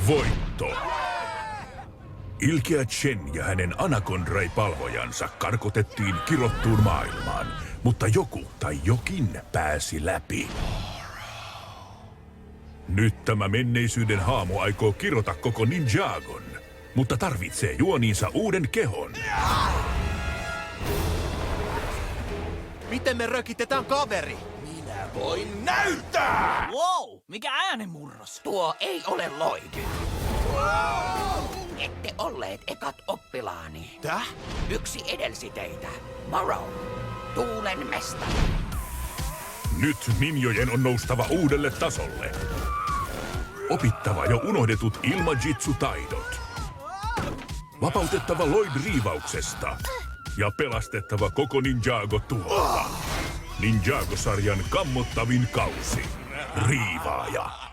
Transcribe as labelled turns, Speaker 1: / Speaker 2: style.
Speaker 1: Voitto. Ilkeä Chen ja hänen Anakondrai-palvojansa karkotettiin kirottuun maailmaan, mutta joku tai jokin pääsi läpi. Nyt tämä menneisyyden haamu aikoo kirota koko Ninjagon, mutta tarvitsee juoniinsa uuden kehon.
Speaker 2: Miten me rökitetään kaveri?
Speaker 3: Minä voin näyttää!
Speaker 4: Wow, mikä äänenmurros!
Speaker 3: Tuo ei ole Lloyd. Ette olleet ekat oppilaani.
Speaker 2: Täh?
Speaker 3: Yksi edelsi teitä. Morrow, tuulen mestari.
Speaker 1: Nyt ninjojen on noustava uudelle tasolle. Opittava jo unohdetut ilmajitsu-taidot. Vapautettava Lloyd riivauksesta. Ja pelastettava koko Ninjago tuholta. Ninjago-sarjan kammottavin kausi. Riivaaja.